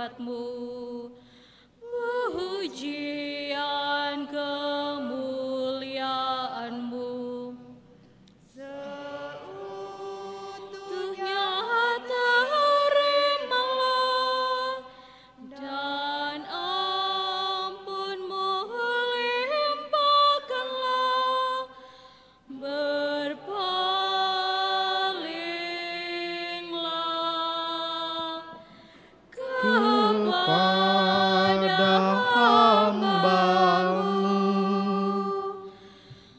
umat-Mu. Pujian kemuliaan-Mu seutuhnya terimalah, dan ampun-Mu limpahkanlah, berpalinglah kepada hamba-Mu,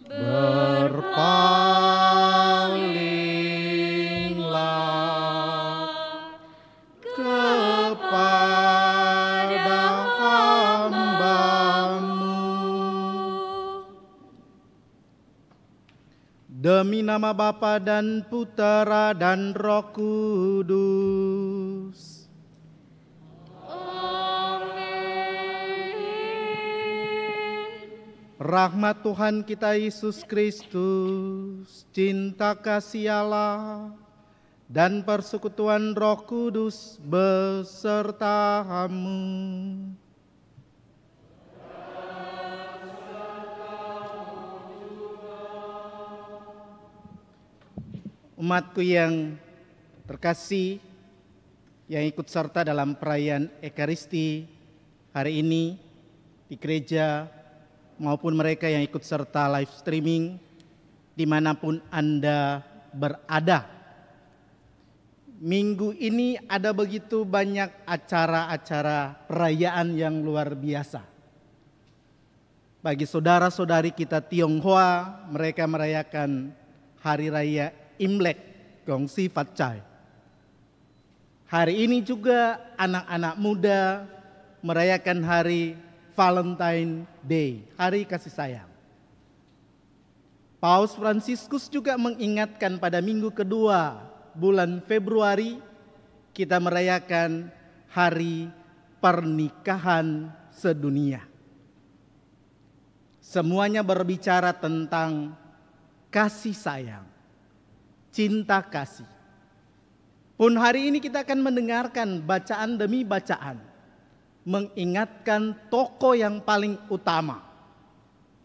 berpalinglah kepada hamba-Mu. Demi nama Bapa dan Putera dan Roh Kudus. Rahmat Tuhan kita Yesus Kristus, cinta kasih Allah, dan persekutuan Roh Kudus besertamu. Umatku yang terkasih, yang ikut serta dalam perayaan Ekaristi hari ini di gereja, maupun mereka yang ikut serta live streaming dimanapun Anda berada. Minggu ini ada begitu banyak acara-acara perayaan yang luar biasa. Bagi saudara-saudari kita Tionghoa, mereka merayakan Hari Raya Imlek, Gongsi Fat Chai. Hari ini juga anak-anak muda merayakan Hari Valentine Day, Hari Kasih Sayang. Paus Fransiskus juga mengingatkan pada minggu kedua bulan Februari kita merayakan Hari Pernikahan Sedunia. Semuanya berbicara tentang kasih sayang, cinta kasih. Pun hari ini kita akan mendengarkan bacaan demi bacaan, mengingatkan tokoh yang paling utama,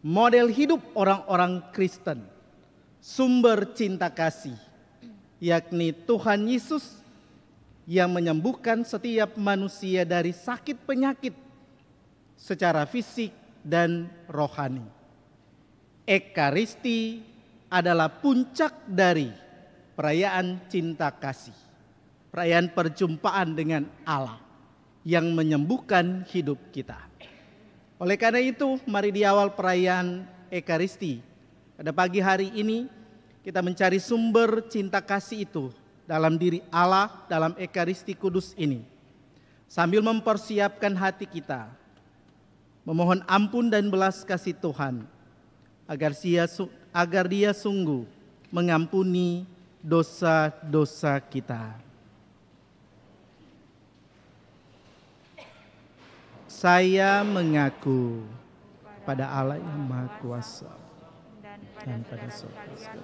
model hidup orang-orang Kristen, sumber cinta kasih, yakni Tuhan Yesus yang menyembuhkan setiap manusia dari sakit penyakit secara fisik dan rohani. Ekaristi adalah puncak dari perayaan cinta kasih, perayaan perjumpaan dengan Allah yang menyembuhkan hidup kita. Oleh karena itu, mari di awal perayaan Ekaristi pada pagi hari ini kita mencari sumber cinta kasih itu dalam diri Allah dalam Ekaristi Kudus ini, sambil mempersiapkan hati kita memohon ampun dan belas kasih Tuhan agar Dia sungguh mengampuni dosa-dosa kita. Saya mengaku pada Allah yang Maha Kuasa dan pada saudara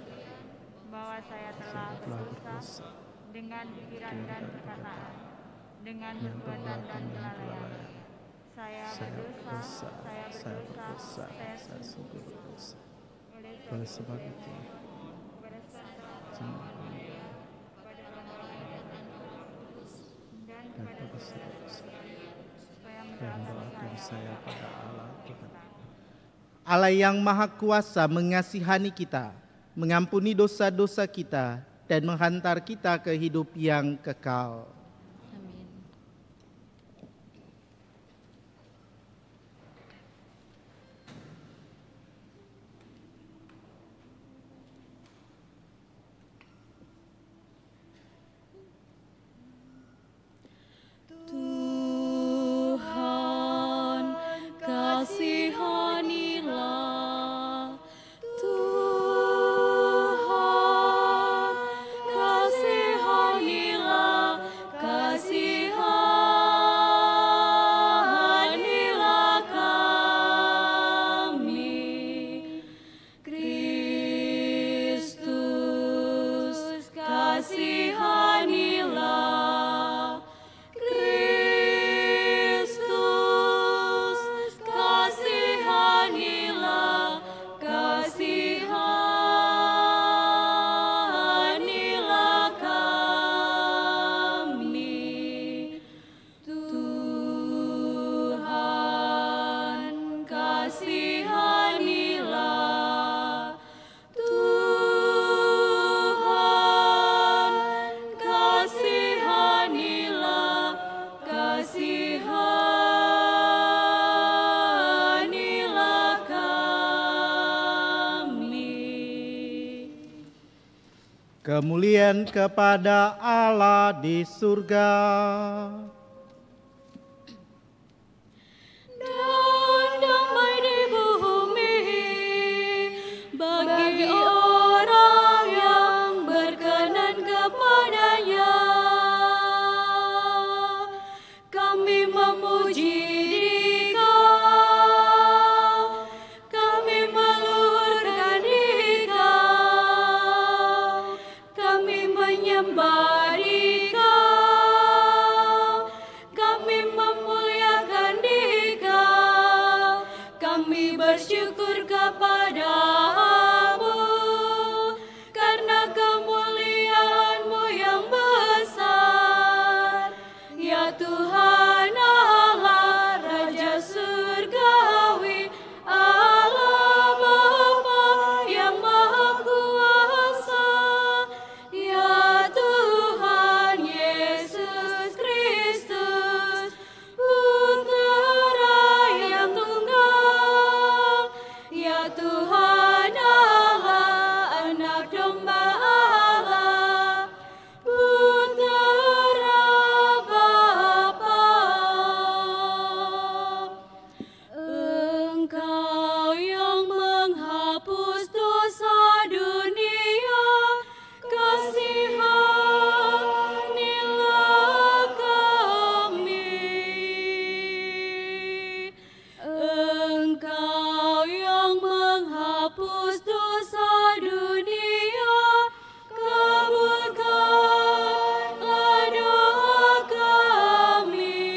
bahwa saya telah berdosa dengan pikiran dan perkataan, dengan perbuatan dan kelalaian. Saya berdosa, saya sungguh berdosa. Oleh sebab itu, dan pada dan doakan saya pada Allah Tuhan. Allah yang Maha Kuasa mengasihani kita, mengampuni dosa-dosa kita, dan menghantar kita ke hidup yang kekal. Amin. Tuhan, kasihanilah. Tuhan, kasihanilah Kemuliaan kepada Allah di surga. Dan damai di bumi bagi orang yang berkenan kepadanya. Kami memuji Dikau, kami meluhurkan Dikau, kami menyembah Dikau, kami memuliakan Dikau, kami bersyukur kepadamu karena kemuliaan-Mu yang besar, ya Tuhan Allah, Raja Surgawi, Allah Bapa yang Maha Kuasa, ya Tuhan Yesus Kristus, Putra yang tunggal, ya Tuhan Allah, Anak Domba Allah, Putra Bapa. Engkau yang menghapus dosa dunia, kasihanilah kami. Engkau yang menghapus dosa dunia, kabulkanlah doa kami.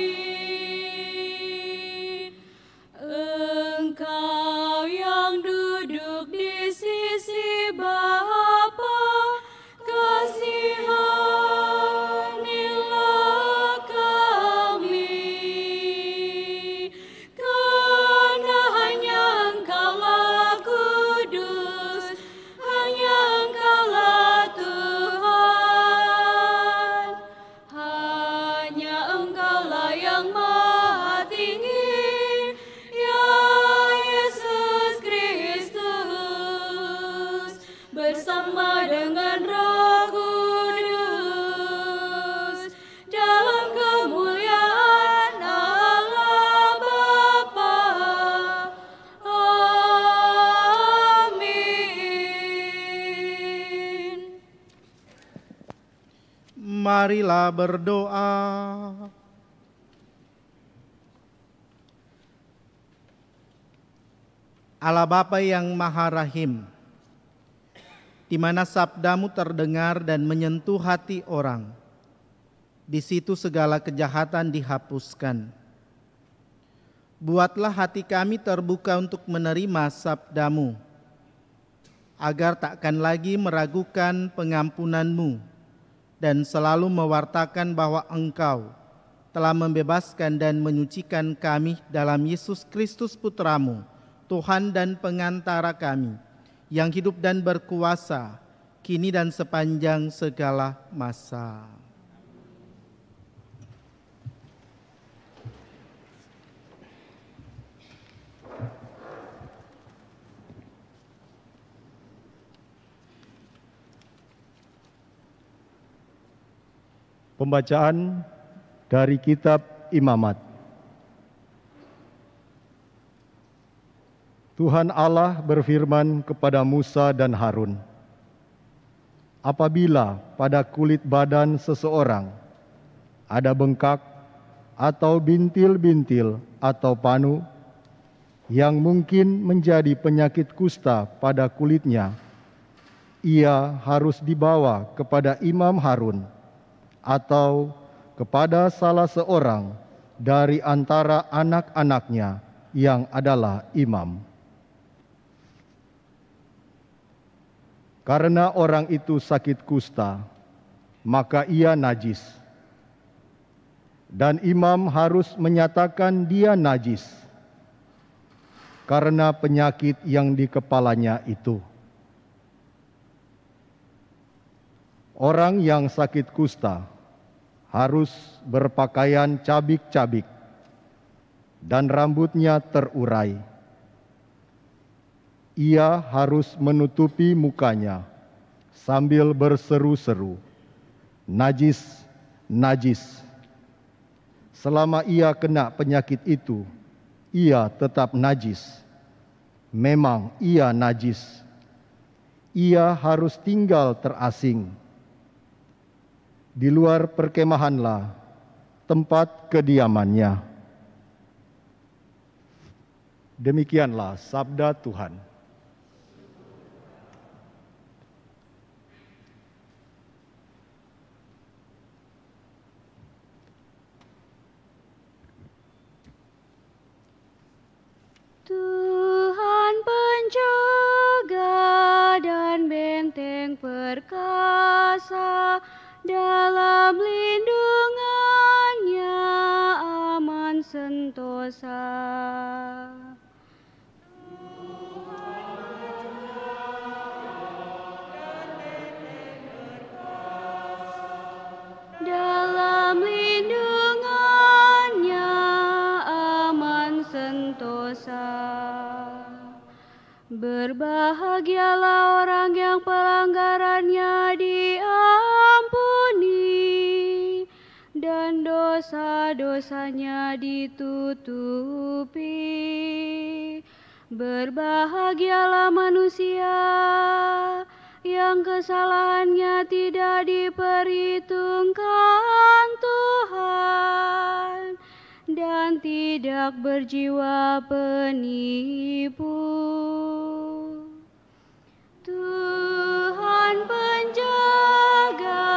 Engkau yang duduk di sisi Bapa, kasihanilah kami. Karena hanya Engkaulah kudus, hanya Engkaulah Tuhan, hanya Engkaulah yang Maha Tinggi, ya Yesus Kristus, bersama dengan Roh Kudus, dalam kemuliaan Allah Bapa. Amin. Marilah berdoa. Allah Bapa yang Maha Rahim, di mana sabda-Mu terdengar dan menyentuh hati orang, di situ segala kejahatan dihapuskan. Buatlah hati kami terbuka untuk menerima sabda-Mu, agar takkan lagi meragukan pengampunan-Mu dan selalu mewartakan bahwa Engkau telah membebaskan dan menyucikan kami dalam Yesus Kristus Putra-Mu, Tuhan dan pengantara kami, yang hidup dan berkuasa kini dan sepanjang segala masa. Pembacaan dari Kitab Imamat. Tuhan Allah berfirman kepada Musa dan Harun, apabila pada kulit badan seseorang ada bengkak atau bintil-bintil atau panu yang mungkin menjadi penyakit kusta pada kulitnya, ia harus dibawa kepada Imam Harun atau kepada salah seorang dari antara anak-anaknya yang adalah imam. Karena orang itu sakit kusta, maka ia najis. Dan imam harus menyatakan dia najis karena penyakit yang di kepalanya itu. Orang yang sakit kusta harus berpakaian cabik-cabik dan rambutnya terurai. Ia harus menutupi mukanya sambil berseru-seru, "Najis, najis." Selama ia kena penyakit itu, ia tetap najis. Memang ia najis. Ia harus tinggal terasing. Di luar perkemahanlah tempat kediamannya. Demikianlah sabda Tuhan. Tuhan penjaga dan benteng perkasa, dalam lindungannya aman sentosa. Dalam lindungannya aman sentosa. Berbahagialah orang yang pelanggarannya diampuni dan dosa-dosanya ditutupi. Berbahagialah manusia yang kesalahannya tidak diperhitungkan Tuhan dan tidak berjiwa penipu. Tuhan penjaga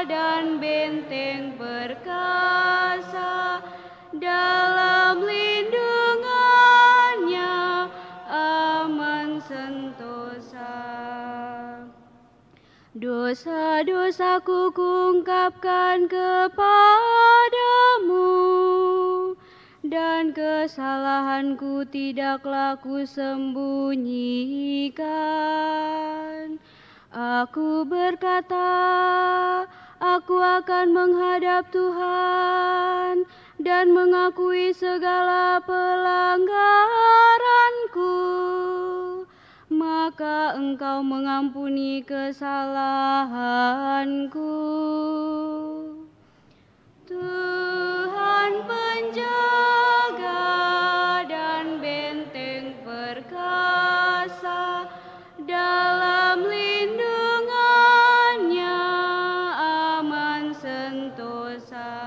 dan benteng perkasa, dalam lindungannya aman sentosa. Dosa-dosaku kuungkapkan kepadamu, dan kesalahanku tidaklah kusembunyikan. Aku berkata, aku akan menghadap Tuhan dan mengakui segala pelanggaranku. Maka Engkau mengampuni kesalahanku. Tuhan penjaga dan benteng perkasa, dalam lindungannya aman sentosa.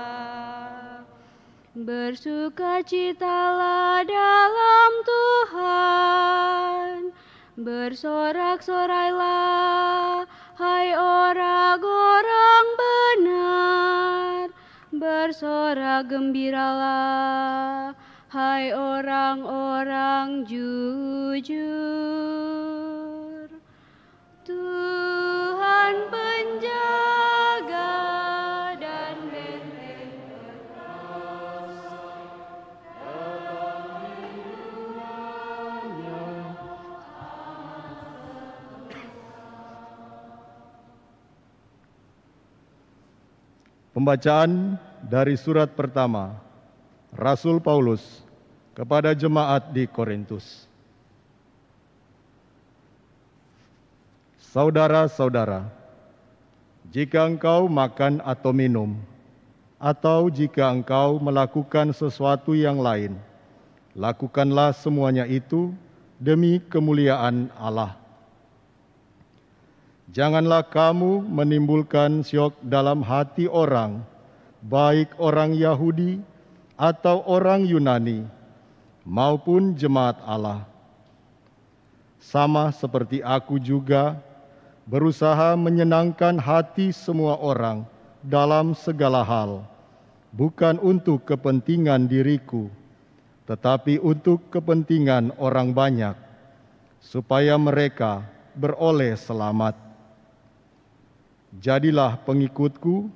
Bersukacitalah dalam Tuhan, bersorak-sorailah, hai orang-orang benar. Bersorak gembiralah, hai orang-orang jujur. Tuhan penjaga dan benteng perkasa, dalam lindungannya. Pembacaan dari surat pertama Rasul Paulus kepada jemaat di Korintus. Saudara-saudara, jika engkau makan atau minum, atau jika engkau melakukan sesuatu yang lain, lakukanlah semuanya itu demi kemuliaan Allah. Janganlah kamu menimbulkan syok dalam hati orang, baik orang Yahudi atau orang Yunani, maupun jemaat Allah. Sama seperti aku juga berusaha menyenangkan hati semua orang dalam segala hal, bukan untuk kepentingan diriku, tetapi untuk kepentingan orang banyak, supaya mereka beroleh selamat. Jadilah pengikutku,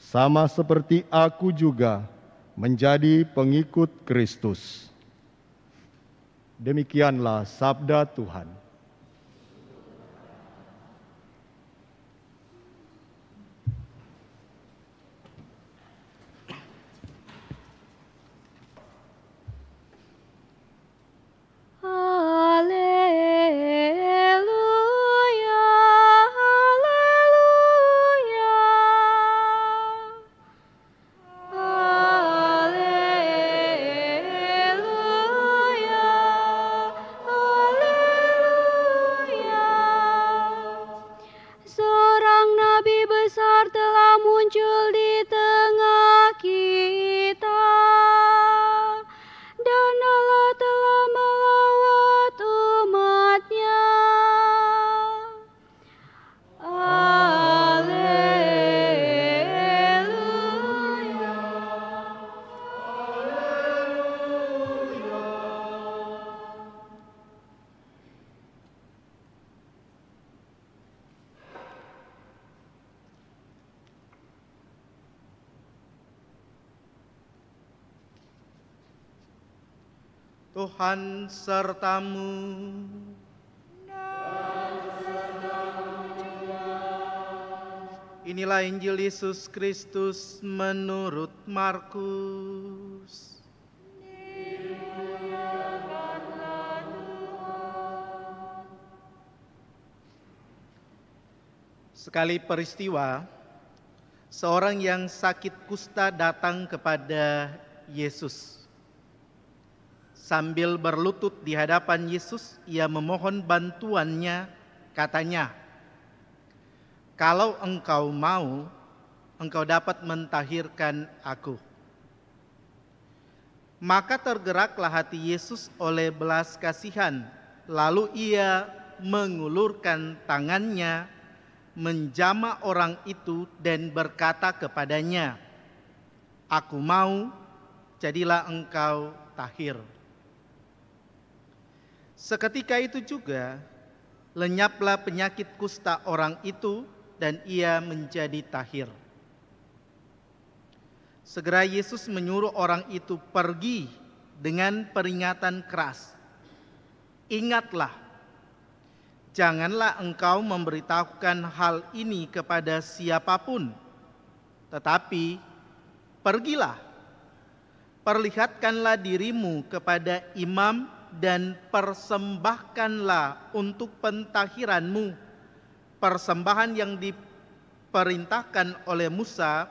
sama seperti aku juga menjadi pengikut Kristus. Demikianlah sabda Tuhan. Haleluya, Tuhan sertamu. Inilah Injil Yesus Kristus menurut Markus. Sekali peristiwa, seorang yang sakit kusta datang kepada Yesus. Sambil berlutut di hadapan Yesus, ia memohon bantuannya, katanya, "Kalau engkau mau, engkau dapat mentahirkan aku." Maka tergeraklah hati Yesus oleh belas kasihan, lalu ia mengulurkan tangannya, menjamah orang itu dan berkata kepadanya, "Aku mau, jadilah engkau tahir." Seketika itu juga lenyaplah penyakit kusta orang itu dan ia menjadi tahir. Segera Yesus menyuruh orang itu pergi dengan peringatan keras. "Ingatlah, janganlah engkau memberitahukan hal ini kepada siapapun, tetapi pergilah, perlihatkanlah dirimu kepada imam dan persembahkanlah untuk pentahiranmu persembahan yang diperintahkan oleh Musa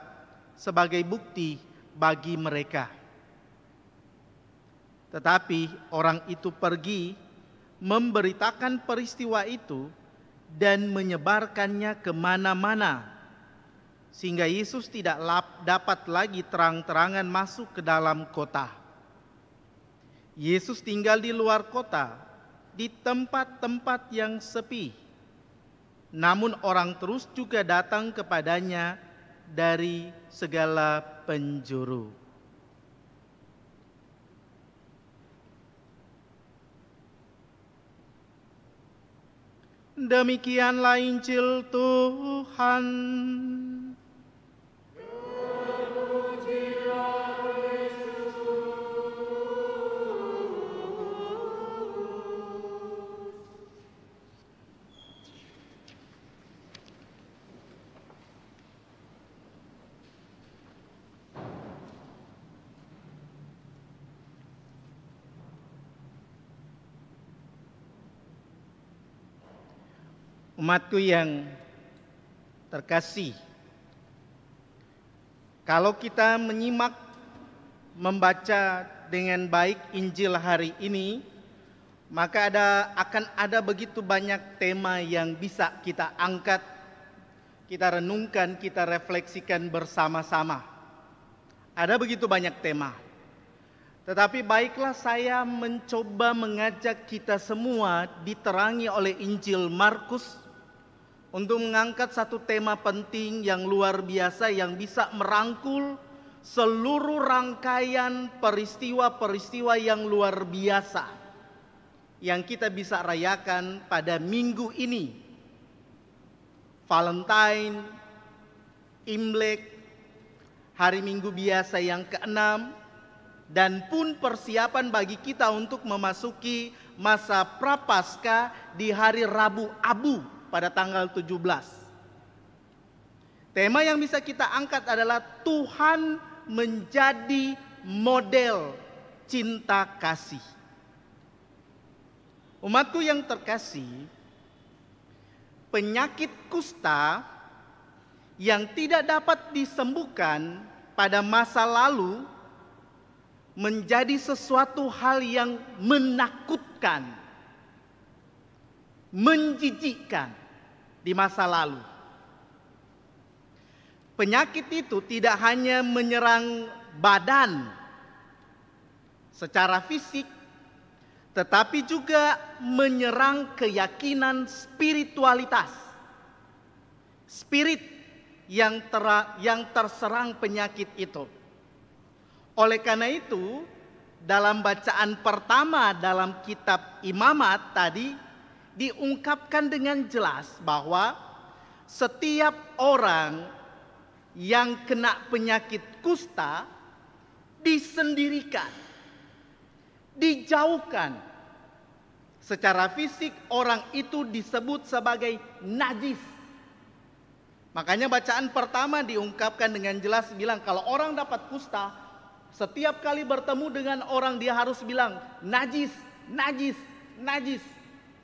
sebagai bukti bagi mereka." Tetapi orang itu pergi, memberitakan peristiwa itu dan menyebarkannya kemana-mana, sehingga Yesus tidak dapat lagi terang-terangan masuk ke dalam kota. Yesus tinggal di luar kota, di tempat-tempat yang sepi. Namun orang terus juga datang kepadanya dari segala penjuru. Demikianlah Injil Tuhan. Umatku yang terkasih, kalau kita menyimak, membaca dengan baik Injil hari ini, maka akan ada begitu banyak tema yang bisa kita angkat, kita renungkan, kita refleksikan bersama-sama. Ada begitu banyak tema. Tetapi baiklah saya mencoba mengajak kita semua diterangi oleh Injil Markus untuk mengangkat satu tema penting yang luar biasa yang bisa merangkul seluruh rangkaian peristiwa-peristiwa yang luar biasa yang kita bisa rayakan pada minggu ini. Valentine, Imlek, hari Minggu biasa yang ke-6, dan pun persiapan bagi kita untuk memasuki masa Prapaskah di hari Rabu Abu pada tanggal 17. Tema yang bisa kita angkat adalah Tuhan menjadi model cinta kasih. Umatku yang terkasih, penyakit kusta yang tidak dapat disembuhkan pada masa lalu menjadi sesuatu hal yang menakutkan, menjijikkan di masa lalu. Penyakit itu tidak hanya menyerang badan secara fisik, tetapi juga menyerang keyakinan spiritualitas. Spirit yang terserang penyakit itu. Oleh karena itu, dalam bacaan pertama dalam kitab Imamat tadi diungkapkan dengan jelas bahwa setiap orang yang kena penyakit kusta disendirikan, dijauhkan. Secara fisik orang itu disebut sebagai najis. Makanya bacaan pertama diungkapkan dengan jelas bilang kalau orang dapat kusta, setiap kali bertemu dengan orang dia harus bilang najis, najis, najis.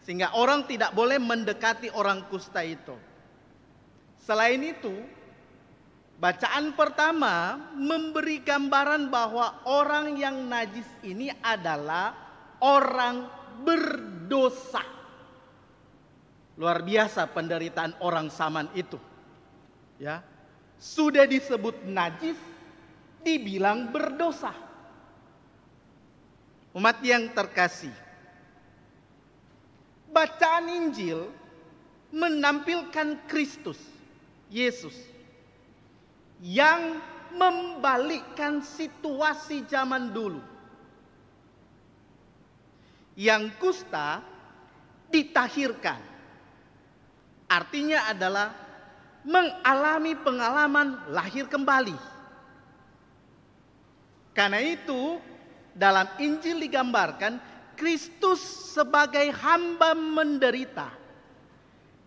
Sehingga orang tidak boleh mendekati orang kusta itu. Selain itu, bacaan pertama memberi gambaran bahwa orang yang najis ini adalah orang berdosa. Luar biasa penderitaan orang zaman itu. Ya, sudah disebut najis, dibilang berdosa. Umat yang terkasih, bacaan Injil menampilkan Kristus, Yesus, yang membalikkan situasi zaman dulu. Yang kusta ditahirkan. Artinya adalah mengalami pengalaman lahir kembali. Karena itu dalam Injil digambarkan Kristus sebagai hamba menderita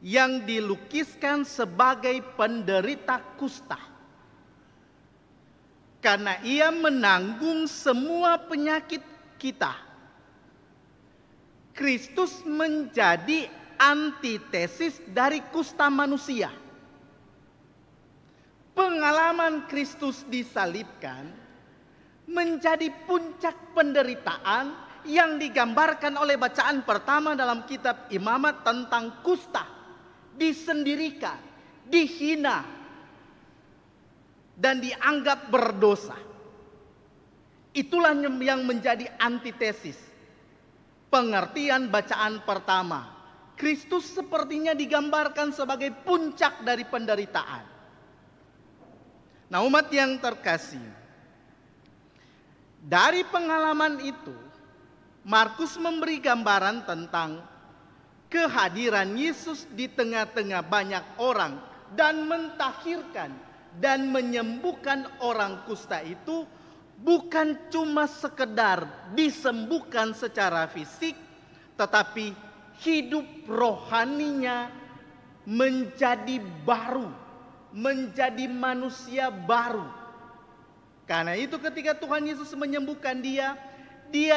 yang dilukiskan sebagai penderita kusta. Karena ia menanggung semua penyakit kita. Kristus menjadi antitesis dari kusta manusia. Pengalaman Kristus disalibkan menjadi puncak penderitaan yang digambarkan oleh bacaan pertama dalam kitab Imamat tentang kusta. Disendirikan, dihina, dan dianggap berdosa. Itulah yang menjadi antitesis pengertian bacaan pertama. Kristus sepertinya digambarkan sebagai puncak dari penderitaan. Nah, umat yang terkasih, dari pengalaman itu Markus memberi gambaran tentang kehadiran Yesus di tengah-tengah banyak orang dan mentahirkan dan menyembuhkan orang kusta itu bukan cuma sekedar disembuhkan secara fisik, tetapi hidup rohaninya menjadi baru, menjadi manusia baru. Karena itu ketika Tuhan Yesus menyembuhkan dia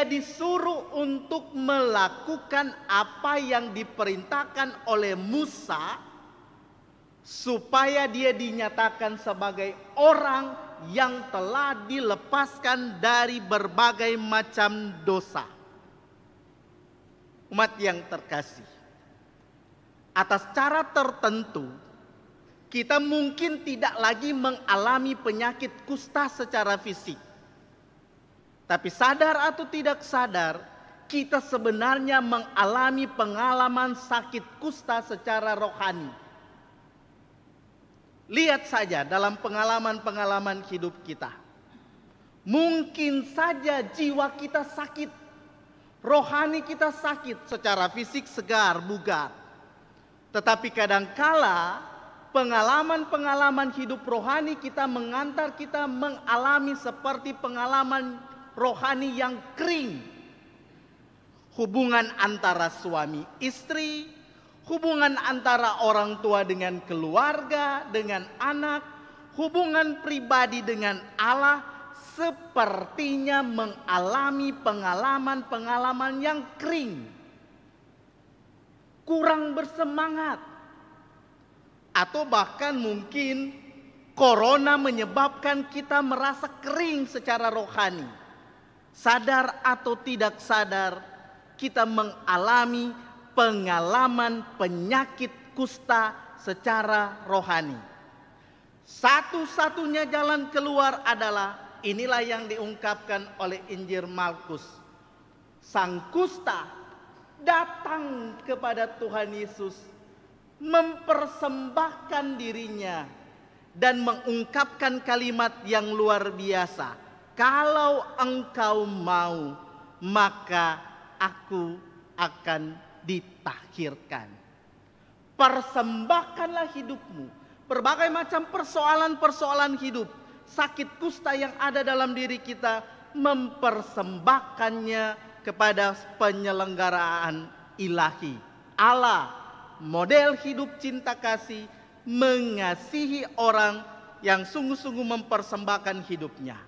disuruh untuk melakukan apa yang diperintahkan oleh Musa supaya dia dinyatakan sebagai orang yang telah dilepaskan dari berbagai macam dosa. Umat yang terkasih, atas cara tertentu kita mungkin tidak lagi mengalami penyakit kusta secara fisik. Tapi sadar atau tidak sadar, kita sebenarnya mengalami pengalaman sakit kusta secara rohani. Lihat saja dalam pengalaman-pengalaman hidup kita. Mungkin saja jiwa kita sakit, rohani kita sakit, secara fisik segar, bugar. Tetapi kadangkala pengalaman-pengalaman hidup rohani kita mengantar kita mengalami seperti pengalaman rohani yang kering. Hubungan antara suami istri, hubungan antara orang tua dengan keluarga, dengan anak, hubungan pribadi dengan Allah sepertinya mengalami pengalaman-pengalaman yang kering. Kurang bersemangat. Atau bahkan mungkin corona menyebabkan kita merasa kering secara rohani. Sadar atau tidak sadar, kita mengalami pengalaman penyakit kusta secara rohani. Satu-satunya jalan keluar adalah inilah yang diungkapkan oleh Injil Markus. Sang kusta datang kepada Tuhan Yesus, mempersembahkan dirinya dan mengungkapkan kalimat yang luar biasa. Kalau engkau mau, maka aku akan ditahirkan. Persembahkanlah hidupmu. Berbagai macam persoalan-persoalan hidup, sakit kusta yang ada dalam diri kita, mempersembahkannya kepada penyelenggaraan ilahi. Allah, model hidup cinta kasih, mengasihi orang yang sungguh-sungguh mempersembahkan hidupnya.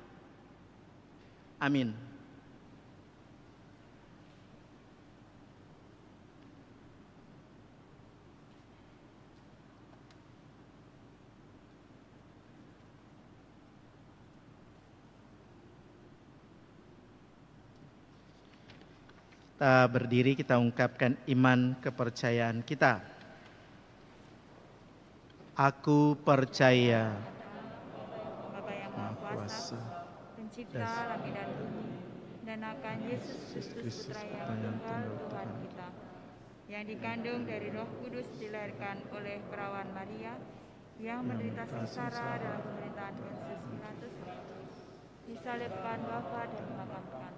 Amin. Kita berdiri, kita ungkapkan iman kepercayaan kita. Aku percaya Bapa yang Maha Kuasa, Pencipta langit dan bumi, dan akan Yesus Kristus Putra yang tunggal Tuhan kita, yang dikandung dari Roh Kudus, dilahirkan oleh perawan Maria, yang menderita sengsara dalam pemerintahan Pontius Pilatus, disalibkan, wafat dan dimakamkan,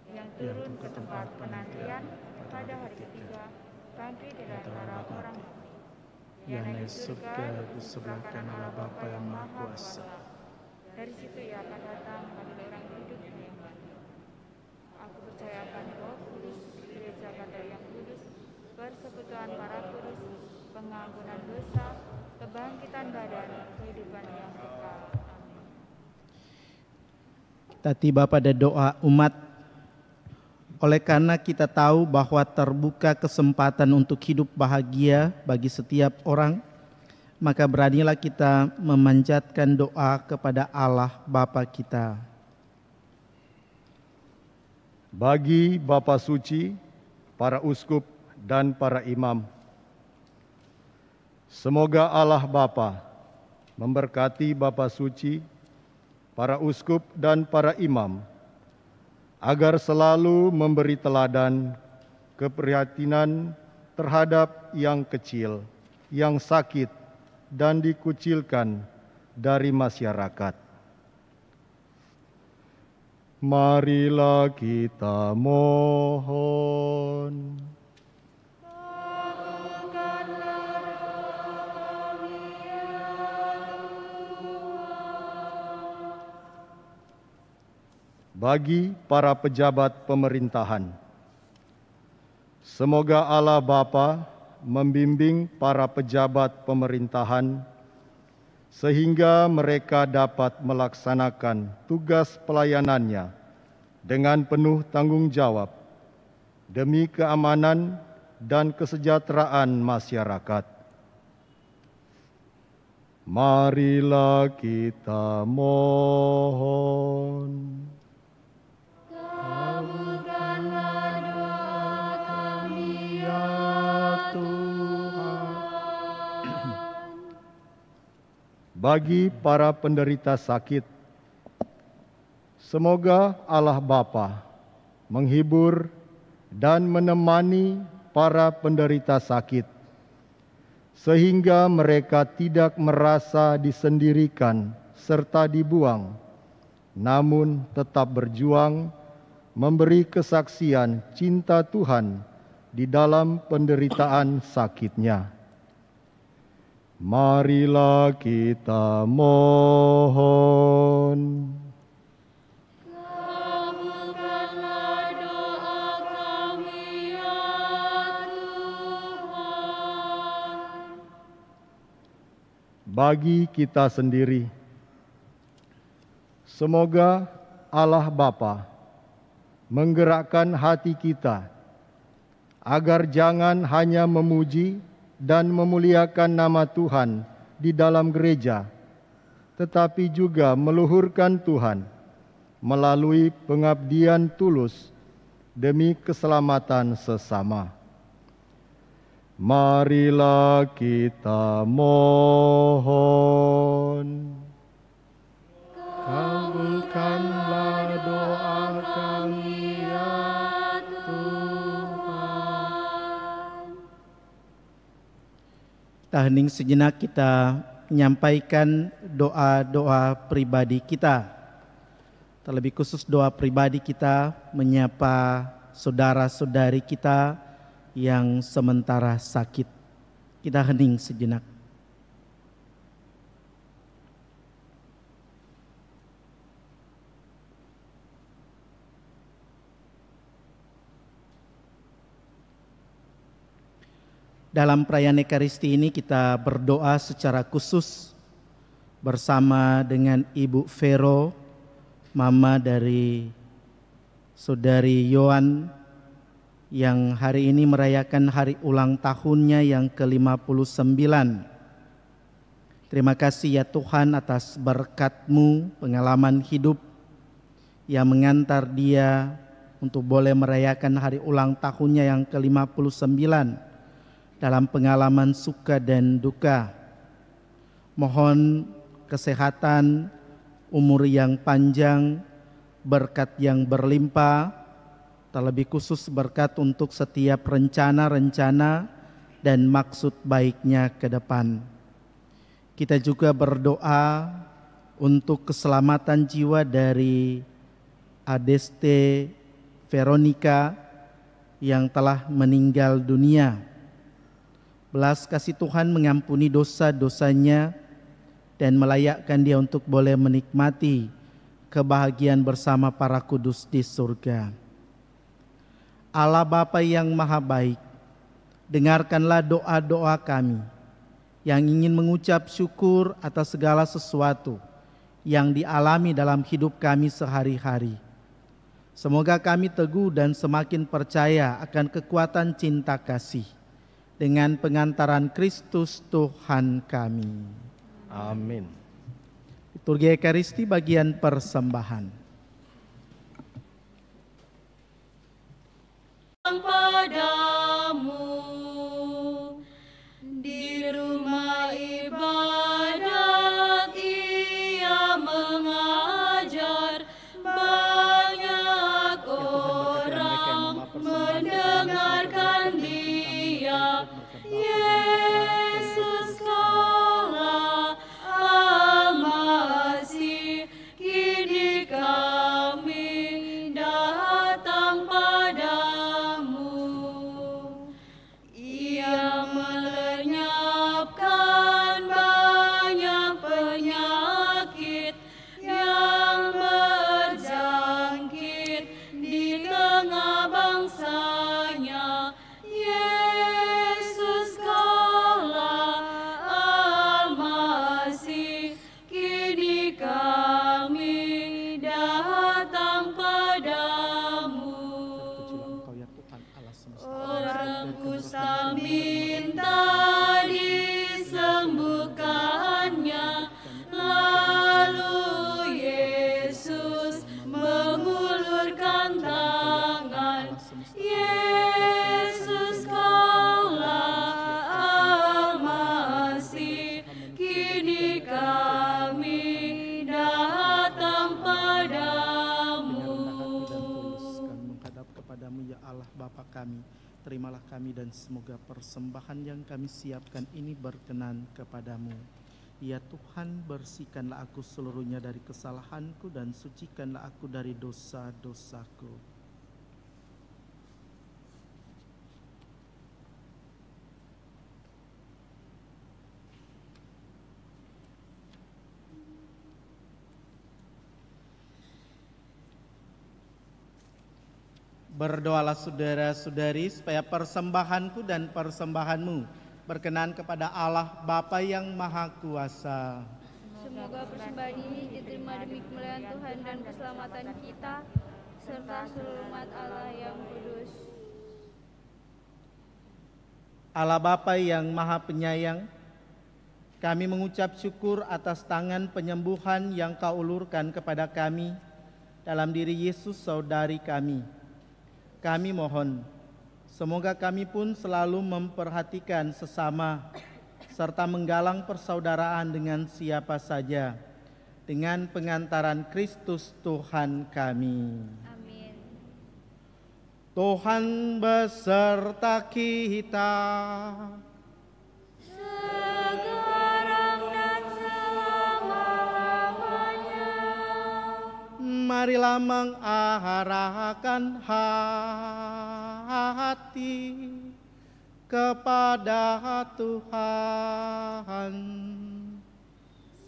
yang turun ke tempat penantian, pada hari ketiga bangkit dari antara orang mati, yang naik surga di sebelah kanan Allah Bapa yang Maha Kuasa. Dari situ ia akan datang mengambil orang hidup dan yang mati. Aku percaya akan Roh Kudus, Gereja Katolik yang kudus, persekutuan para kudus, pengampunan dosa, kebangkitan badan, kehidupan yang kekal. Amin. Kita tiba pada doa umat. Oleh karena kita tahu bahwa terbuka kesempatan untuk hidup bahagia bagi setiap orang, maka beranilah kita memanjatkan doa kepada Allah Bapa kita. Bagi Bapa Suci, para uskup dan para imam, semoga Allah Bapa memberkati Bapa Suci, para uskup dan para imam, agar selalu memberi teladan keprihatinan terhadap yang kecil, yang sakit, dan dikucilkan dari masyarakat. Marilah kita mohon. Bagi para pejabat pemerintahan, semoga Allah Bapa membimbing para pejabat pemerintahan sehingga mereka dapat melaksanakan tugas pelayanannya dengan penuh tanggung jawab demi keamanan dan kesejahteraan masyarakat. Marilah kita mohon. Kabulkanlah doa kami ya Tuhan. Bagi para penderita sakit, semoga Allah Bapa menghibur dan menemani para penderita sakit, sehingga mereka tidak merasa disendirikan serta dibuang, namun tetap berjuang memberi kesaksian cinta Tuhan di dalam penderitaan sakitnya. Marilah kita mohon. Kabulkanlah doa kami ya Tuhan. Bagi kita sendiri, semoga Allah Bapa menggerakkan hati kita agar jangan hanya memuji dan memuliakan nama Tuhan di dalam gereja, tetapi juga meluhurkan Tuhan melalui pengabdian tulus demi keselamatan sesama. Marilah kita mohon. Kabulkanlah doa kami ya Kita hening sejenak, kita menyampaikan doa-doa pribadi kita. Terlebih khusus doa pribadi kita menyapa saudara-saudari kita yang sementara sakit. Kita hening sejenak. Dalam perayaan Ekaristi ini kita berdoa secara khusus bersama dengan Ibu Vero, mama dari Saudari Yohan yang hari ini merayakan hari ulang tahunnya yang ke-59. Terima kasih ya Tuhan atas berkat-Mu, pengalaman hidup yang mengantar dia untuk boleh merayakan hari ulang tahunnya yang ke-59 dalam pengalaman suka dan duka. Mohon kesehatan, umur yang panjang, berkat yang berlimpah, terlebih khusus berkat untuk setiap rencana-rencana dan maksud baiknya ke depan. Kita juga berdoa untuk keselamatan jiwa dari Adeste Veronica yang telah meninggal dunia. Belas kasih Tuhan mengampuni dosa-dosanya dan melayakkan dia untuk boleh menikmati kebahagiaan bersama para kudus di surga. Allah Bapa yang Maha Baik, dengarkanlah doa-doa kami yang ingin mengucap syukur atas segala sesuatu yang dialami dalam hidup kami sehari-hari. Semoga kami teguh dan semakin percaya akan kekuatan cinta kasih dengan pengantaran Kristus Tuhan kami. Amin. Liturgi Ekaristi bagian persembahan. Padamu di rumah ibadat ia mengajar, banyak orang mendengarkan dia. Yesus kaulah Al-Masih, kini kami datang padamu. Ia melenyapkan banyak penyakit yang berjangkit di tengah bangsanya. Yesus kaulah Al-Masih, kini kami datang padamu. Orang kusta minta disembuhkannya, lalu Yesus mengulurkan tangan. Yesus kaulah Al-Masih, kini kami datang padamu. Menghadap kepadamu ya Allah Bapa kami, terimalah kami dan semoga persembahan yang kami siapkan ini berkenan kepadamu. Ya Tuhan, bersihkanlah aku seluruhnya dari kesalahanku dan sucikanlah aku dari dosa-dosaku. Berdoalah saudara-saudari supaya persembahanku dan persembahanmu berkenan kepada Allah Bapa yang Maha Kuasa. Semoga persembahan ini diterima demi kemuliaan Tuhan dan keselamatan kita, serta seluruh umat Allah yang kudus. Allah Bapa yang Maha Penyayang, kami mengucap syukur atas tangan penyembuhan yang Kau ulurkan kepada kami dalam diri Yesus saudari kami. Kami mohon, semoga kami pun selalu memperhatikan sesama serta menggalang persaudaraan dengan siapa saja dengan pengantaran Kristus Tuhan kami. Amin. Tuhan beserta kita. Sekarang dan selama-lamanya. Marilah mengarahkan hati kepada Tuhan.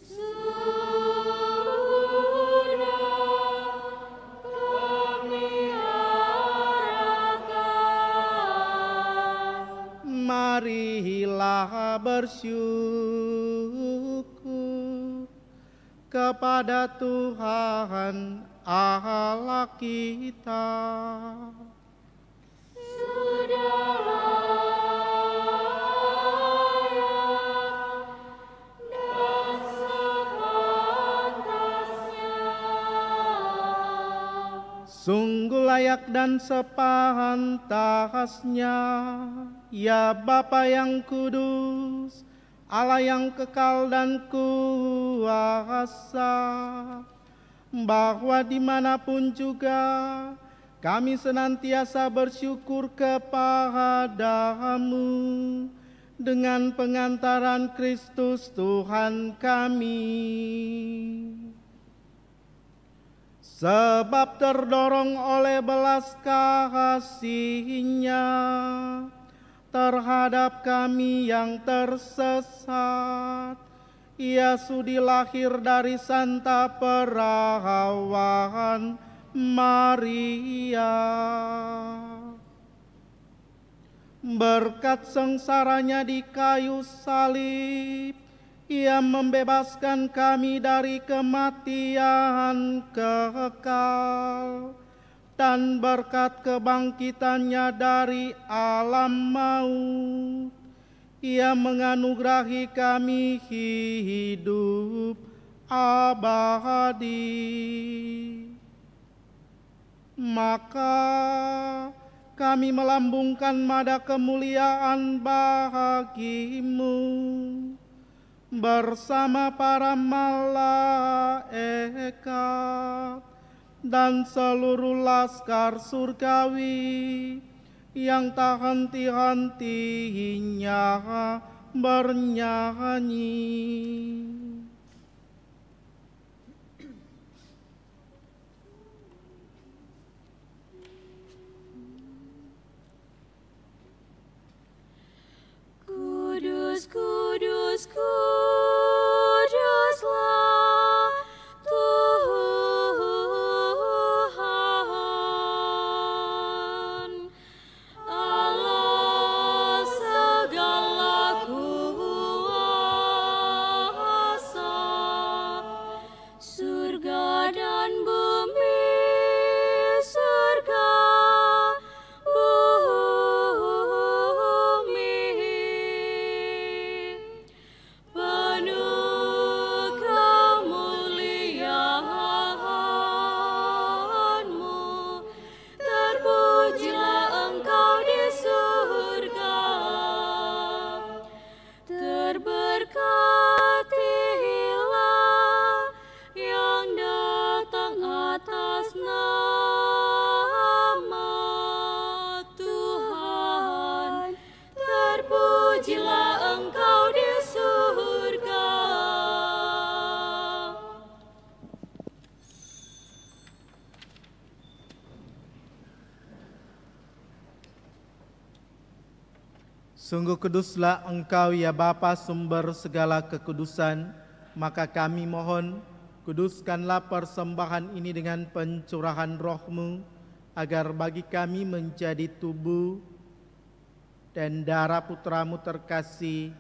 Sudah kami arahkan. Mari bersyukur kepada Tuhan Allah kita. Sungguh layak dan sepantasnya, ya Bapa yang kudus, Allah yang kekal dan kuasa, bahwa dimanapun juga kami senantiasa bersyukur kepadamu dengan pengantaran Kristus Tuhan kami. Sebab terdorong oleh belas kasih-Nya terhadap kami yang tersesat, Ia sudi lahir dari Santa Perawan Maria. Berkat sengsaranya di kayu salib, Ia membebaskan kami dari kematian kekal, dan berkat kebangkitannya dari alam maut, Ia menganugerahi kami hidup abadi. Maka kami melambungkan nada kemuliaan bagimu bersama para malaikat dan seluruh laskar surgawi yang tak henti-hentinya bernyanyi. Kudus, kudus, kuduslah Tuhan, Allah segala kuasa, surga dan bumi, surga Sungguh kuduslah Engkau ya Bapa, sumber segala kekudusan, maka kami mohon, kuduskanlah persembahan ini dengan pencurahan Roh-Mu, agar bagi kami menjadi tubuh dan darah Putra-Mu terkasih,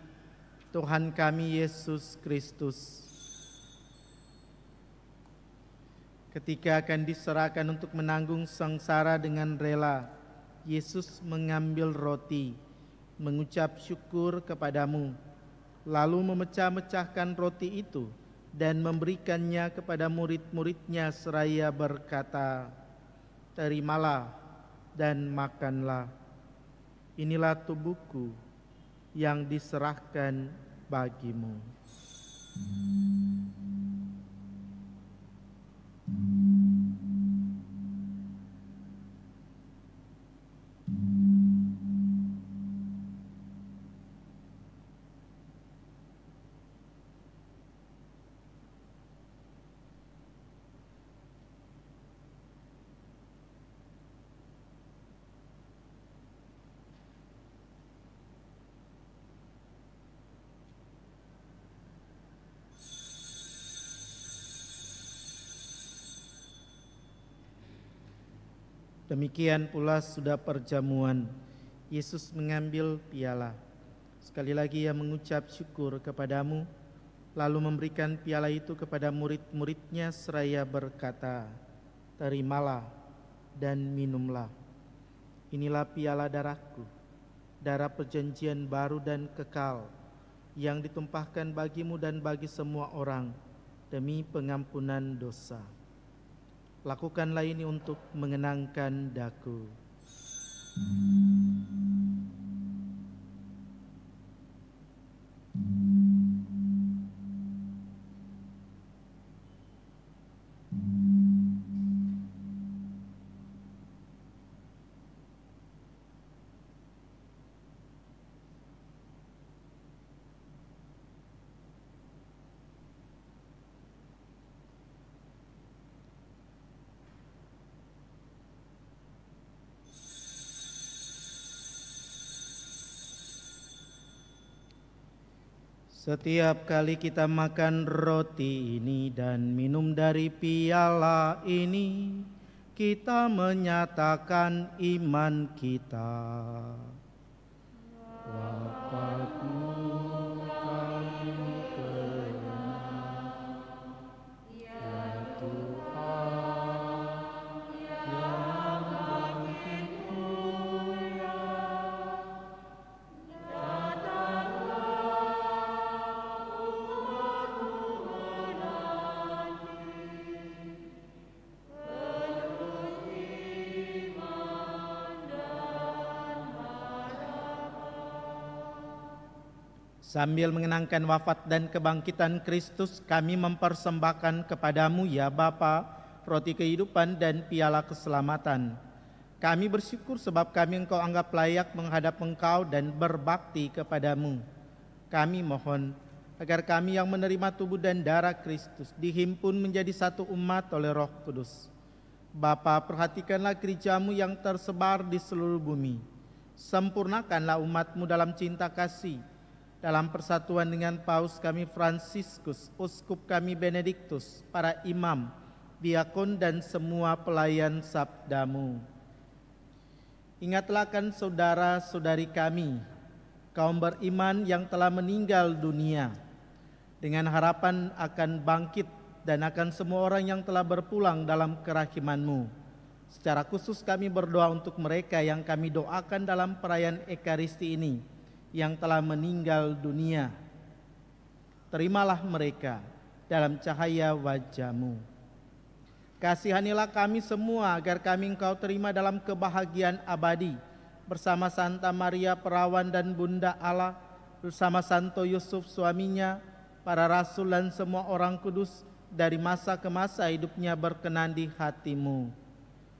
Tuhan kami Yesus Kristus. Ketika akan diserahkan untuk menanggung sengsara dengan rela, Yesus mengambil roti, mengucap syukur kepadamu, lalu memecah-mecahkan roti itu dan memberikannya kepada murid-muridnya seraya berkata, "Terimalah dan makanlah. Inilah tubuhku yang diserahkan bagimu." Demikian pula sudah perjamuan, Yesus mengambil piala. Sekali lagi ia mengucap syukur kepadamu, lalu memberikan piala itu kepada murid-muridnya seraya berkata, "Terimalah dan minumlah. Inilah piala darahku, darah perjanjian baru dan kekal, yang ditumpahkan bagimu dan bagi semua orang demi pengampunan dosa. Lakukanlah ini untuk mengenangkan daku." Setiap kali kita makan roti ini dan minum dari piala ini, kita menyatakan iman kita. Bapakku kami kenal, ya Tuhan yang bangkit mulia. Sambil mengenangkan wafat dan kebangkitan Kristus, kami mempersembahkan kepadamu ya Bapa, roti kehidupan dan piala keselamatan. Kami bersyukur sebab kami Engkau anggap layak menghadap Engkau dan berbakti kepadamu. Kami mohon agar kami yang menerima tubuh dan darah Kristus dihimpun menjadi satu umat oleh Roh Kudus. Bapa, perhatikanlah gerejamu yang tersebar di seluruh bumi. Sempurnakanlah umatmu dalam cinta kasih, dalam persatuan dengan Paus kami Fransiskus, Uskup kami Benediktus, para imam, diakon dan semua pelayan sabdamu. Ingatlah kan saudara-saudari kami, kaum beriman yang telah meninggal dunia, dengan harapan akan bangkit dan akan semua orang yang telah berpulang dalam kerahiman-Mu. Secara khusus kami berdoa untuk mereka yang kami doakan dalam perayaan Ekaristi ini, yang telah meninggal dunia. Terimalah mereka dalam cahaya wajah-Mu. Kasihanilah kami semua agar kami Engkau terima dalam kebahagiaan abadi bersama Santa Maria Perawan dan Bunda Allah, bersama Santo Yusuf suaminya, para rasul dan semua orang kudus dari masa ke masa hidupnya berkenan di hati-Mu.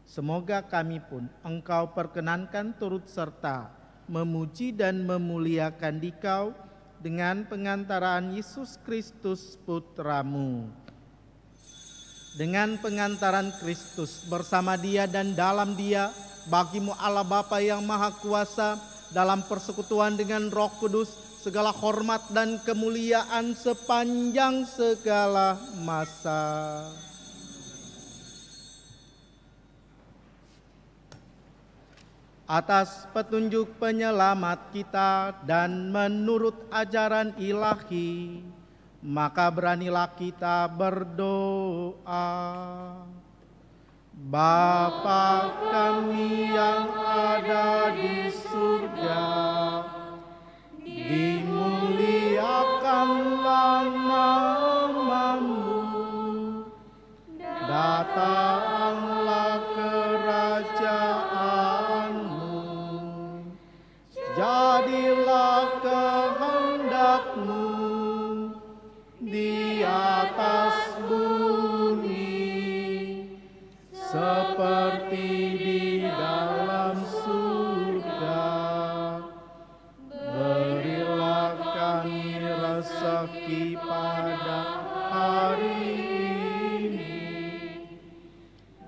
Semoga kami pun Engkau perkenankan turut serta memuji dan memuliakan Dikau dengan pengantaraan Yesus Kristus Putra-Mu. Dengan pengantaran Kristus bersama Dia dan dalam Dia, bagi-Mu Allah Bapa yang Maha Kuasa, dalam persekutuan dengan Roh Kudus, segala hormat dan kemuliaan sepanjang segala masa. Atas petunjuk penyelamat kita dan menurut ajaran ilahi, maka beranilah kita berdoa. Bapa kami yang ada di surga, dimuliakanlah nama-Mu, datanglah kerajaan-Mu, jadilah kehendak-Mu di atas bumi seperti di dalam surga. Berilah kami rezeki pada hari ini,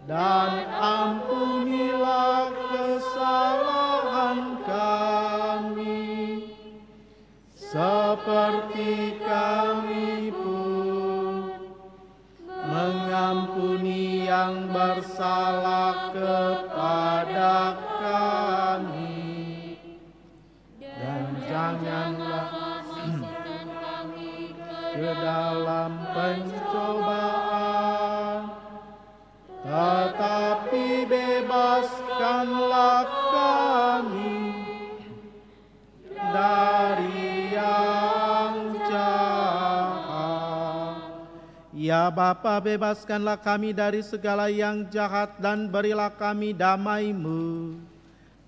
dan ampunilah kesalahan kami, seperti kami pun mengampuni yang bersalah kepada kami. Dan janganlah dalam pencobaan, tetapi bebaskanlah kami dari yang jahat. Ya Bapa, bebaskanlah kami dari segala yang jahat dan berilah kami damai-Mu.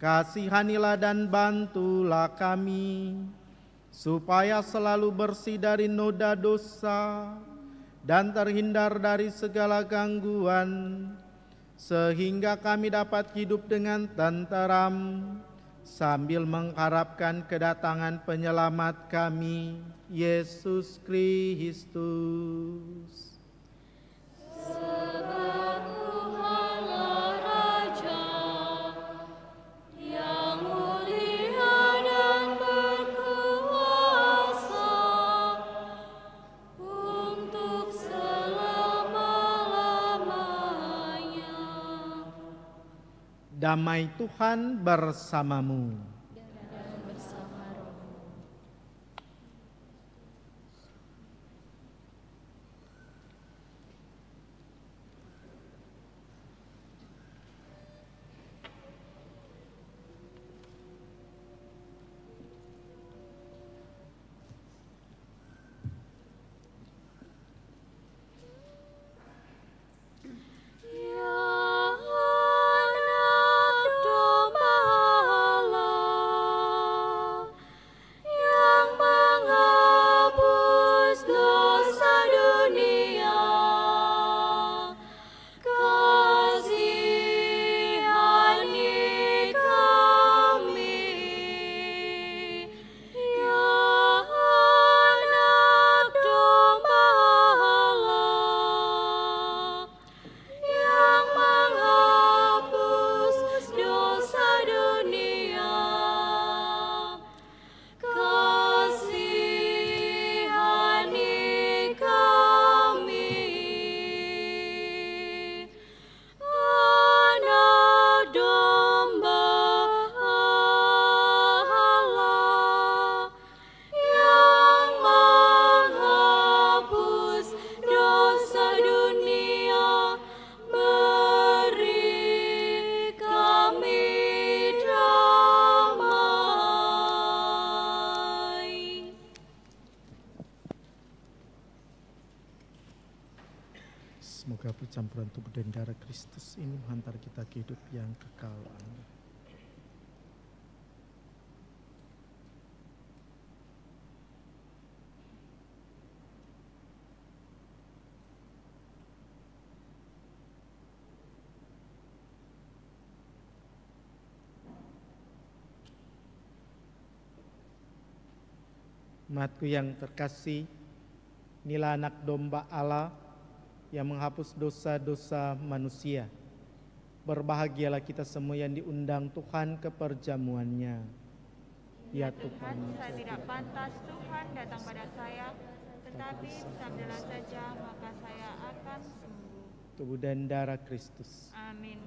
Kasihanilah dan bantulah kami, supaya selalu bersih dari noda dosa dan terhindar dari segala gangguan, sehingga kami dapat hidup dengan tenteram sambil mengharapkan kedatangan penyelamat kami, Yesus Kristus. Sebab Tuhanlah Raja yang mulia dan berkuasa untuk selama-lamanya. Damai Tuhan bersamamu. Dan bersama rohmu. Ya anak domba Allah yang menghapus dosa dunia, kasihani kami. Ya anak domba Allah yang menghapus dosa dunia, kasihani kami. Anak domba Allah yang menghapus dosa dunia, beri kami damai. Semoga percampuran tubuh dan darah Kristus ini menghantar kita ke hidup yang kekal. Amin. Umatku yang terkasih, inilah anak domba Allah yang menghapus dosa-dosa manusia. Berbahagialah kita semua yang diundang Tuhan ke perjamuannya. Ya Tuhan, saya tidak pantas Tuhan datang pada saya, tetapi sabdalah saja maka saya akan sembuh. tubuh dan darah Kristus. Amin.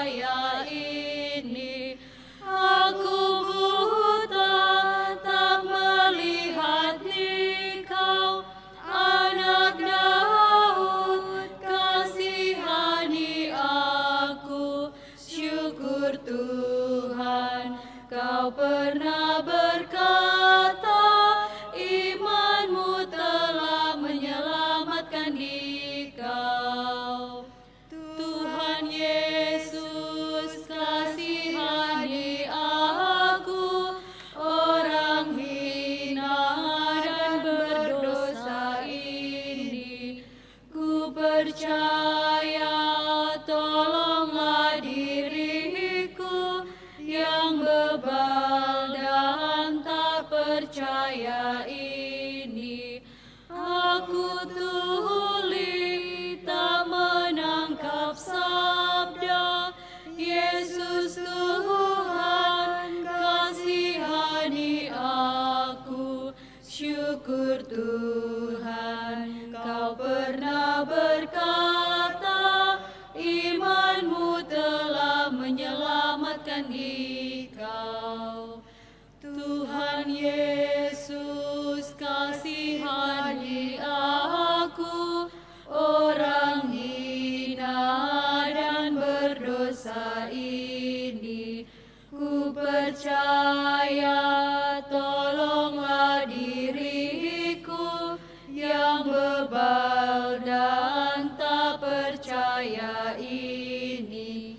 percaya ini. Aku buta tak melihat Engkau, Anak Daud, kasihani aku. Syukur Tuhan, Kau pernah berkata, imanmu telah menyelamatkan dikau. Tuhan Yesus, kasihani aku, orang hina dan berdosa ini. Ku percaya, tolonglah diriku yang bebal dan tak percaya ini. Aku tuli tak menangkap sabda Yesus Tuhan, kasihani aku. Syukur Tuhan, Kau pernah berkata, imanmu telah menyelamatkan dikau. Tuhan Yesus, kasihani aku, orang hina dan berdosa ini. Ku percaya, tolonglah diriku yang bebal dan tak percaya ini.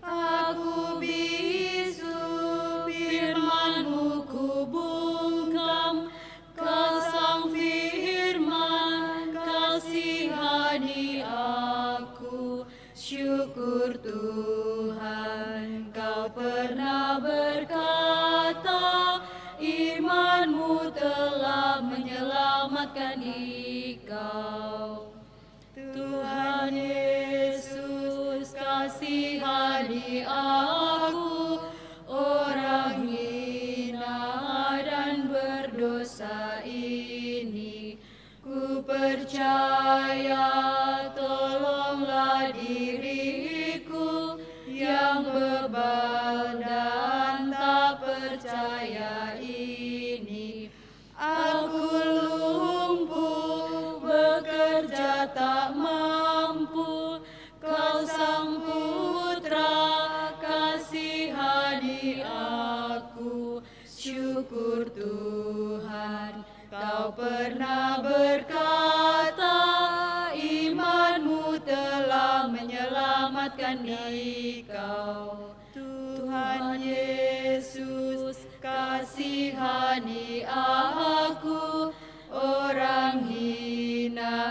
Aku bisu, firman-Mu ku bungkam, Kau sang firman, kasihani aku. Syukur Tuhan, Kau pernah berkata, iman-Mu telah menyelamatkan dikau. Tuhan Yesus, kasihani aku, orang hina dan berdosa ini. Ku percaya, tolonglah diriku yang bebal dan tak percaya ini. Aku lumpuh, bekerja tak mampu, Kau sang Putra, kasihani aku. Syukur Tuhan, Kau pernah berkata, iman-Mu telah menyelamatkan dikau. Tuhan Yesus, kasihani aku, orang hina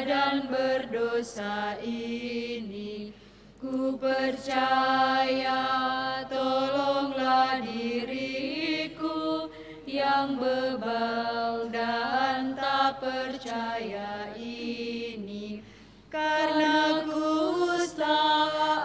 dan berdosa ini. Ku percaya, tolonglah diriku yang bebal dan tak percaya ini. Karena kusta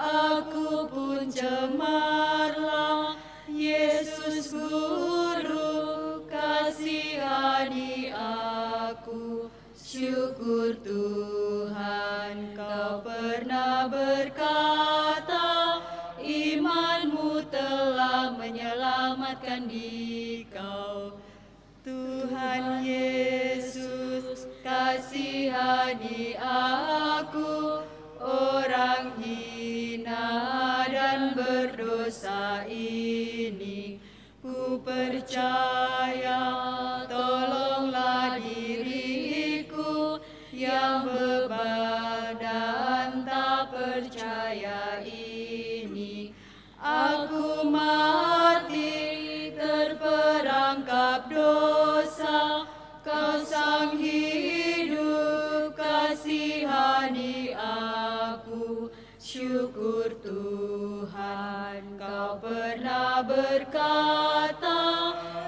aku pun cemarlah, Yesus Guru, kasihani aku. Syukur Tuhan, Kau pernah berkata, iman-Mu telah menyelamatkan dikau. Tuhan Yesus, kasihani aku, orang hina dan berdosa ini. Ku percaya, tolonglah diriku yang bebal dan tak percaya ini. Aku mati terperangkap dosa, Kau sang hidup, kasihani aku. Syukur Tuhan, Kau pernah berkata,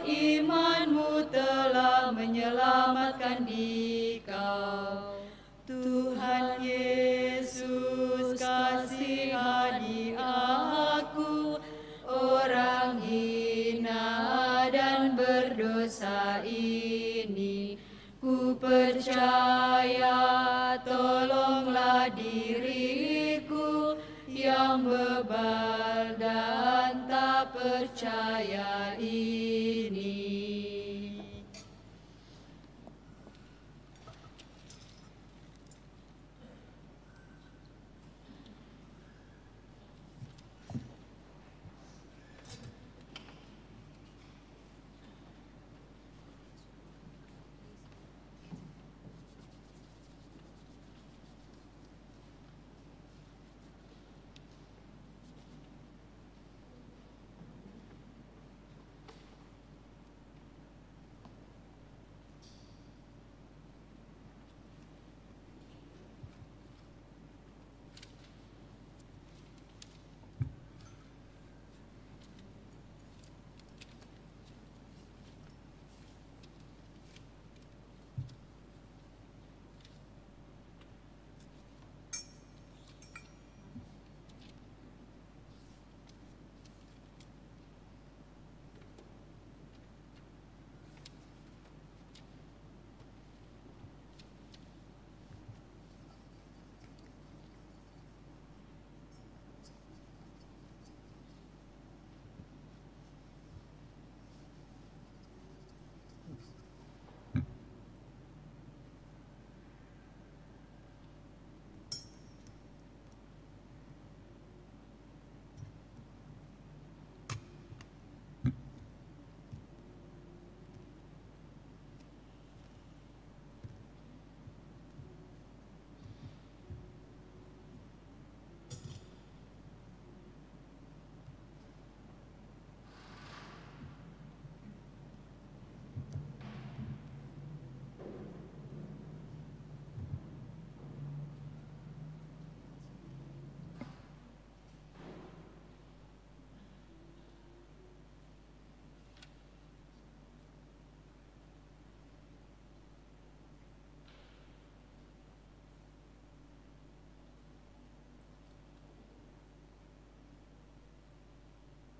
iman-Mu telah menyelamatkan dikau. Tuhan Yesus, kasihani aku, orang hina dan berdosa ini. Ku percaya, tolonglah diriku yang bebal dangkal dan tak percaya ini.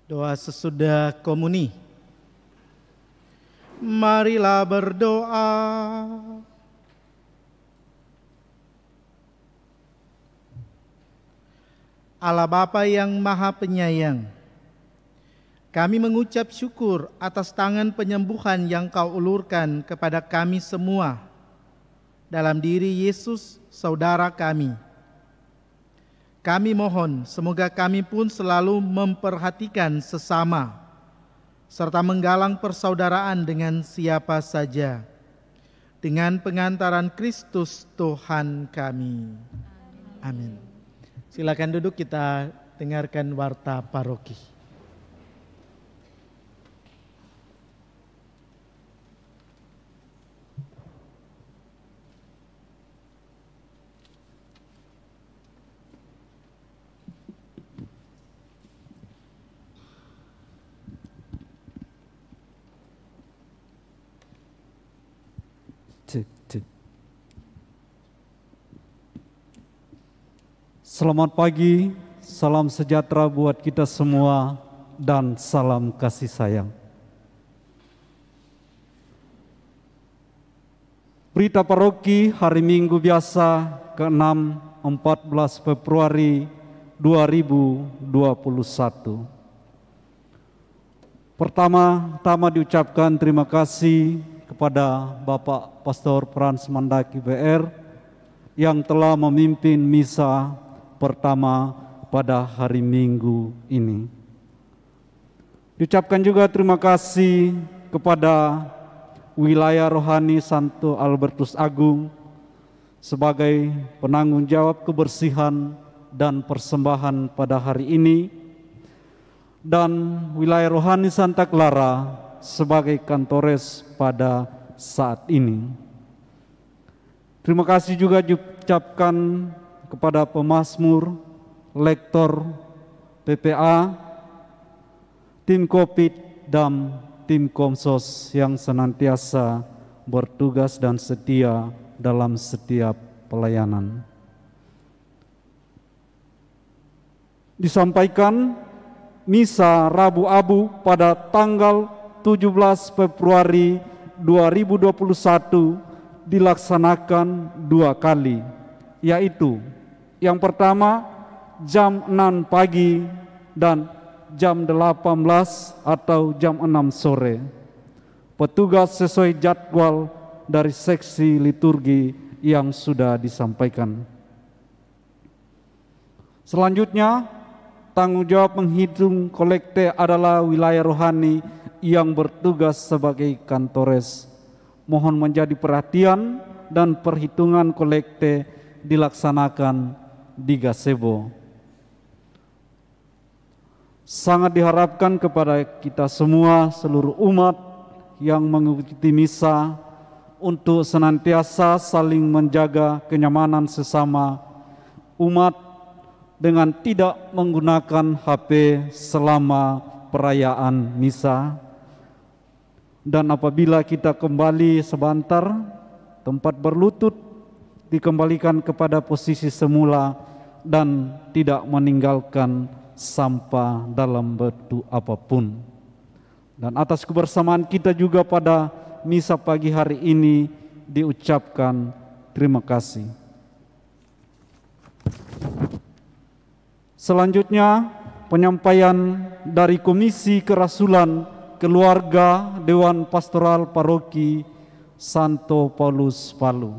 Doa sesudah komuni. Marilah berdoa. Allah Bapa yang Maha Penyayang, kami mengucap syukur atas tangan penyembuhan yang Kau ulurkan kepada kami semua dalam diri Yesus, saudara kami. Kami mohon semoga kami pun selalu memperhatikan sesama, serta menggalang persaudaraan dengan siapa saja, dengan pengantaran Kristus Tuhan kami. Amin. Silakan duduk, kita dengarkan warta paroki. Selamat pagi, salam sejahtera buat kita semua, dan salam kasih sayang. Berita paroki hari Minggu biasa ke-6 14 Februari 2021. Pertama-tama diucapkan terima kasih kepada Bapak Pastor Frans Mandaki BR yang telah memimpin misa pertama pada hari Minggu ini. Diucapkan juga terima kasih kepada Wilayah Rohani Santo Albertus Agung sebagai penanggung jawab kebersihan dan persembahan pada hari ini, dan Wilayah Rohani Santa Clara sebagai kantores pada saat ini. Terima kasih juga diucapkan kepada pemazmur, lektor, PPA, tim Kopit, dan tim Komsos yang senantiasa bertugas dan setia dalam setiap pelayanan. Disampaikan misa Rabu Abu pada tanggal 17 Februari 2021 dilaksanakan 2 kali, yaitu yang pertama jam 6 pagi dan jam 18 atau jam 6 sore. Petugas sesuai jadwal dari seksi liturgi yang sudah disampaikan. Selanjutnya, tanggung jawab menghitung kolekte adalah wilayah rohani yang bertugas sebagai kantores. Mohon menjadi perhatian dan perhitungan kolekte dilaksanakan di gazebo. Sangat diharapkan kepada kita semua, seluruh umat yang mengikuti misa, untuk senantiasa saling menjaga kenyamanan sesama umat dengan tidak menggunakan HP selama perayaan misa. Dan apabila kita kembali sebentar, tempat berlutut dikembalikan kepada posisi semula dan tidak meninggalkan sampah dalam bentuk apapun. Dan atas kebersamaan kita juga pada misa pagi hari ini diucapkan terima kasih. Selanjutnya, penyampaian dari Komisi Kerasulan Keluarga Dewan Pastoral Paroki Santo Paulus Palu.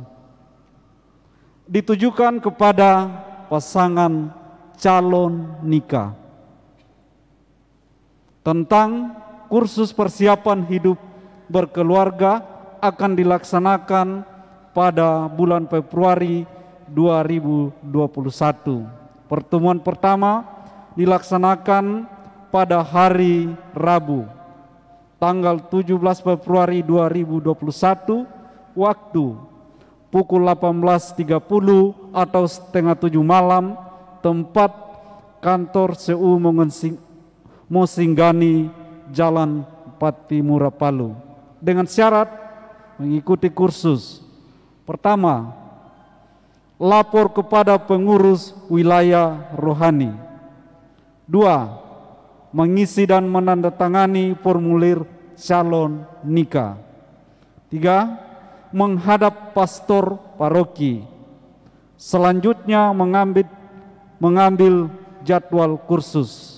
Ditujukan kepada pasangan calon nikah tentang kursus persiapan hidup berkeluarga akan dilaksanakan pada bulan Februari 2021. Pertemuan pertama dilaksanakan pada hari Rabu, tanggal 17 Februari 2021, waktu pukul 18.30 atau setengah 7 malam, tempat kantor CU Mosinggani, Jalan Patimura, Palu. Dengan syarat mengikuti kursus. Pertama, lapor kepada pengurus wilayah rohani. 2, mengisi dan menandatangani formulir calon nikah. 3, menghadap pastor paroki. Selanjutnya mengambil jadwal kursus.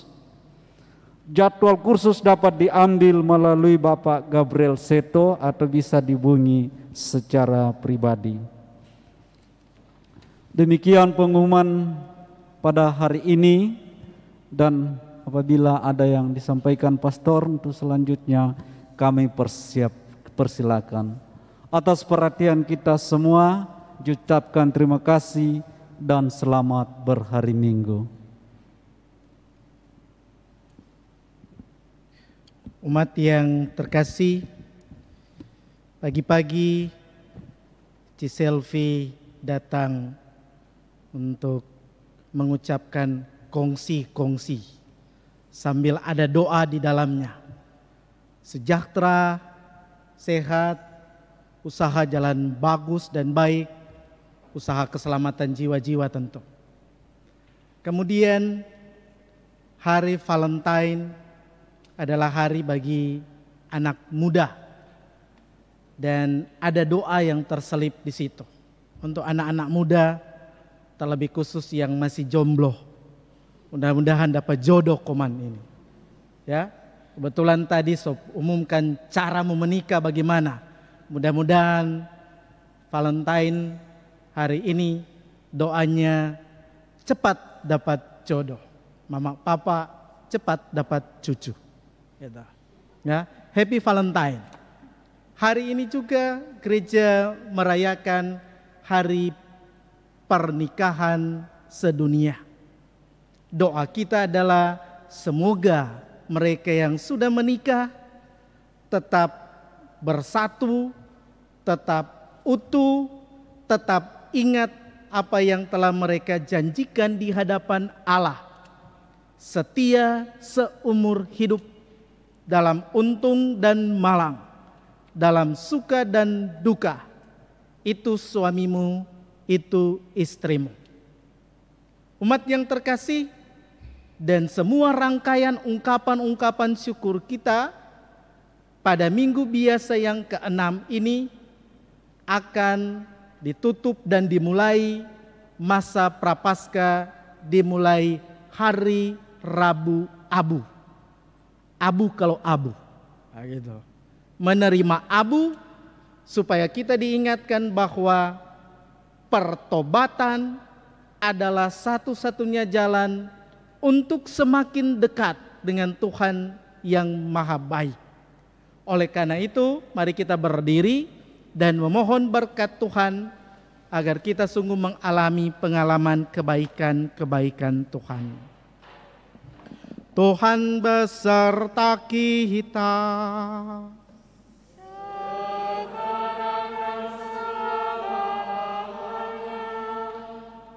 Jadwal kursus dapat diambil melalui Bapak Gabriel Seto atau bisa dihubungi secara pribadi. Demikian pengumuman pada hari ini, dan apabila ada yang disampaikan pastor untuk selanjutnya kami persilakan. Atas perhatian kita semua, diucapkan terima kasih dan selamat berhari Minggu. Umat yang terkasih, pagi-pagi Ciselvi datang untuk mengucapkan kongsi-kongsi sambil ada doa di dalamnya. Sejahtera, sehat, usaha jalan bagus dan baik, usaha keselamatan jiwa-jiwa tentu. Kemudian hari Valentine adalah hari bagi anak muda, dan ada doa yang terselip di situ untuk anak-anak muda, terlebih khusus yang masih jomblo. Mudah-mudahan dapat jodoh koman ini. Ya, kebetulan tadi sob umumkan cara menikah bagaimana. Mudah-mudahan Valentine hari ini doanya cepat dapat jodoh, mama papa cepat dapat cucu. Ya, Happy Valentine. Hari ini juga gereja merayakan hari pernikahan sedunia. Doa kita adalah semoga mereka yang sudah menikah tetap bersatu, tetap utuh, tetap ingat apa yang telah mereka janjikan di hadapan Allah. Setia seumur hidup, dalam untung dan malang, dalam suka dan duka. Itu suamimu, itu istrimu. Umat yang terkasih, dan semua rangkaian ungkapan-ungkapan syukur kita pada minggu biasa yang ke-6 ini akan ditutup dan dimulai masa Prapaskah, dimulai hari Rabu Abu. Abu kalau abu. Nah, gitu. Menerima abu supaya kita diingatkan bahwa pertobatan adalah satu-satunya jalan untuk semakin dekat dengan Tuhan yang maha baik. Oleh karena itu, mari kita berdiri dan memohon berkat Tuhan agar kita sungguh mengalami pengalaman kebaikan-kebaikan Tuhan. Tuhan beserta kita.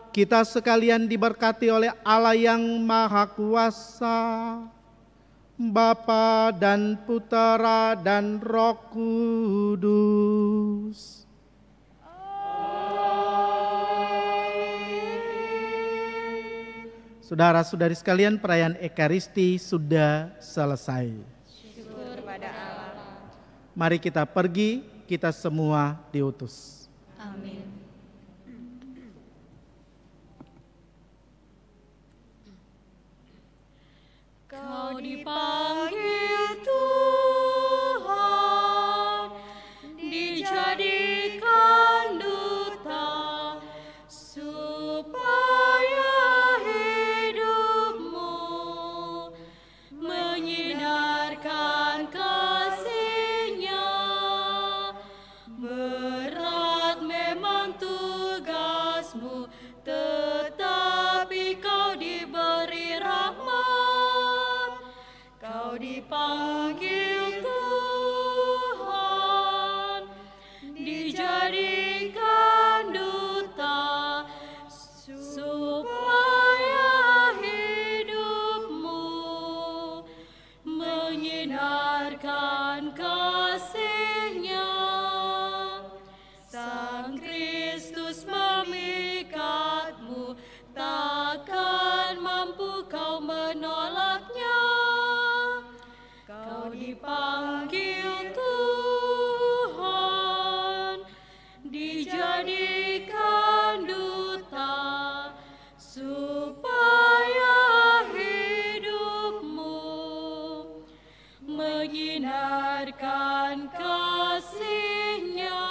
Kita sekalian diberkati oleh Allah yang Maha Kuasa, Bapa dan Putera dan Roh Kudus. Saudara-saudari sekalian, perayaan Ekaristi sudah selesai. Syukur pada Allah. Mari kita pergi, kita semua diutus. Amin. Kau dipanggil Tuhan, dijadikan duta, supaya hidupmu menyinarkan kasih-Nya. Berat memang tugasmu, tetapi kau diberi rahmat. Kau dipanggil Tuhan, dijadikan duta, supaya hidupmu menyinarkan kasih-Nya. Sang Kristus memikatmu, takkan mampu kau menolaknya. Kau dipanggil Tuhan, dijadikan duta, supaya hidupmu menyinarkan kasih-Nya.